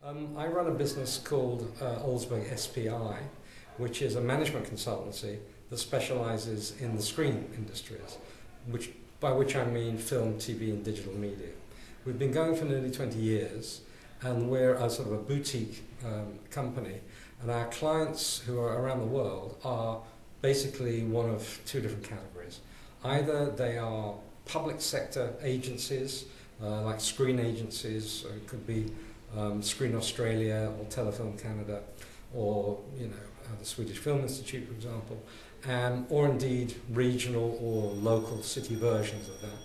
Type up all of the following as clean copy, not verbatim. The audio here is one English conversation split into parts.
I run a business called Olsberg SPI, which is a management consultancy that specialises in the screen industries, by which I mean film, TV and digital media. We've been going for nearly 20 years and we're a sort of a boutique company, and our clients who are around the world are basically one of two different categories. Either they are public sector agencies, like screen agencies, it could be Screen Australia or Telefilm Canada, or the Swedish Film Institute, for example, or indeed regional or local city versions of that.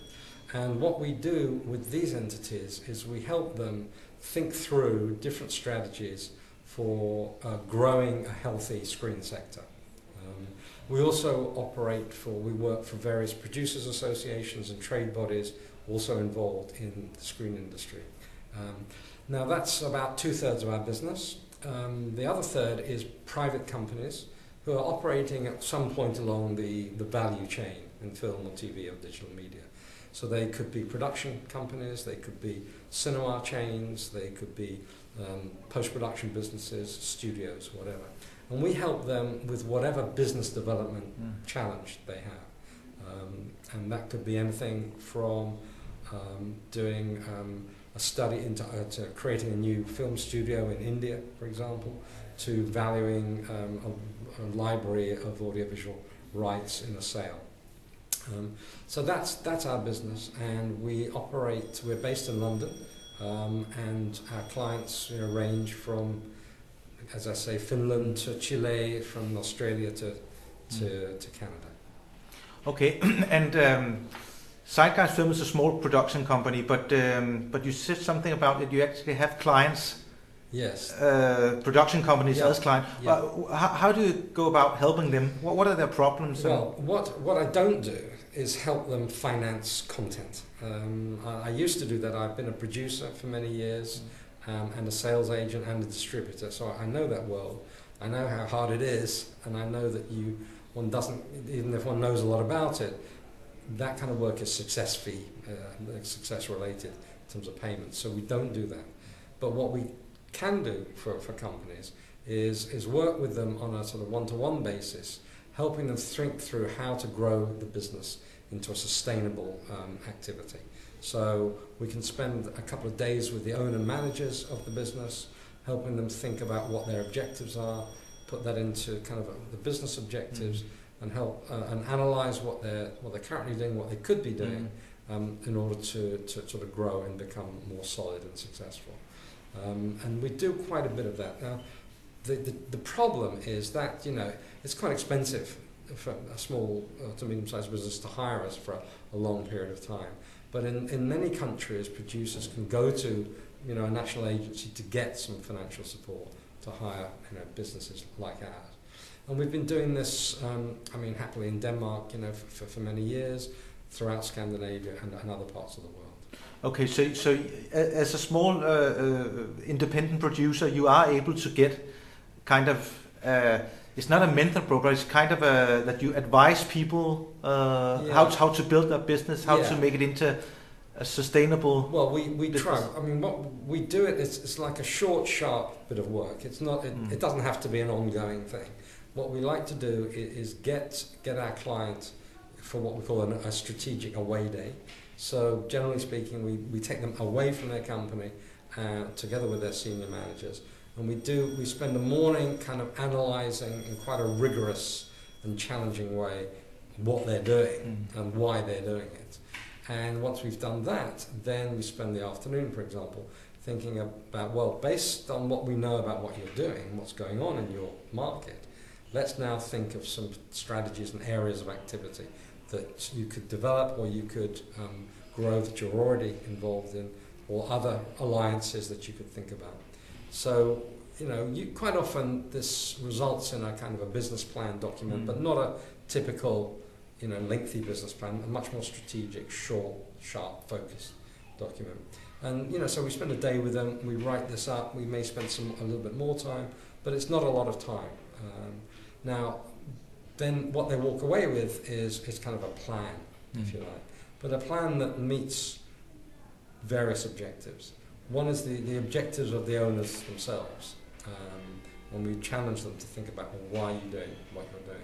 And what we do with these entities is we help them think through different strategies for growing a healthy screen sector. We also we work for various producers associations and trade bodies also involved in the screen industry. Now that's about 2/3 of our business. The other third is private companies who are operating at some point along the value chain in film or TV or digital media. So they could be production companies, they could be cinema chains, they could be post-production businesses, studios, whatever. And we help them with whatever business development challenge they have. And that could be anything from doing a study into creating a new film studio in India, for example, to valuing a library of audiovisual rights in a sale. So that's our business, and we're based in London, and our clients range from, as I say, Finland to Chile, from Australia to Canada. Okay, and Zeitgeist Film is a small production company, but you said something about it. You actually have clients. Yes. Production companies as clients. Yeah. How do you go about helping them? What are their problems? Well, what I don't do is help them finance content. I used to do that. I've been a producer for many years, and a sales agent and a distributor, so I know that world. I know how hard it is, and I know that one doesn't, even if one knows a lot about it, that kind of work is success related in terms of payments, so we don't do that. But what we can do for companies is work with them on a sort of one-to-one basis, helping them think through how to grow the business into a sustainable activity. So we can spend a couple of days with the owner managers of the business, helping them think about what their objectives are, put that into kind of the business objectives, and help and analyse what they're currently doing, what they could be doing, in order to sort of grow and become more solid and successful. And we do quite a bit of that. Now, the problem is that it's quite expensive for a small to medium-sized business to hire us for a long period of time. But in many countries, producers can go to a national agency to get some financial support to hire businesses like ours. And we've been doing this, happily in Denmark, for many years, throughout Scandinavia and other parts of the world. Okay, so as a small independent producer, you are able to get kind of, it's not a mentor program, it's kind of that you advise people how to build a business, how to make it into a sustainable. Well, we try. I mean, what we do it's like a short, sharp bit of work. It's not. It doesn't have to be an ongoing thing. What we like to do is get our clients for what we call a strategic away day. So generally speaking, we take them away from their company together with their senior managers, and we spend the morning kind of analysing in quite a rigorous and challenging way what they're doing and why they're doing it. And once we've done that, then we spend the afternoon, for example, thinking about, well, based on what we know about what you're doing, what's going on in your market, let's now think of some strategies and areas of activity that you could develop or you could grow that you're already involved in, or other alliances that you could think about. So, quite often this results in a kind of a business plan document, but not a typical, lengthy business plan, a much more strategic, short, sharp, focused document. And, so we spend a day with them, we write this up, we may spend a little bit more time, but it's not a lot of time. Now, then what they walk away with is kind of a plan, if you like, but a plan that meets various objectives. One is the objectives of the owners themselves, when we challenge them to think about why you're doing what you're doing.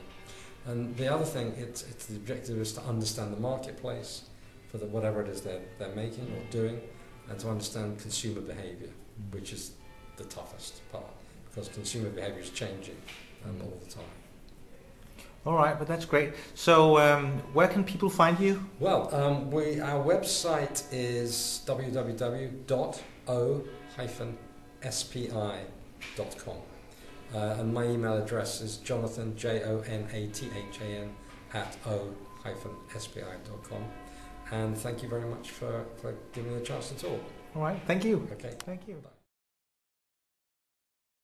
And the other thing, it's the objective is to understand the marketplace for whatever it is they're making or doing, and to understand consumer behaviour, which is the toughest part, because consumer behaviour is changing all the time. All right, but that's great. So where can people find you? Well, our website is www.o-spi.com. And my email address is Jonathan, Jonathan, @o-spi.com. And thank you very much for giving me a chance to talk. All right, thank you. Okay. Thank you. Bye.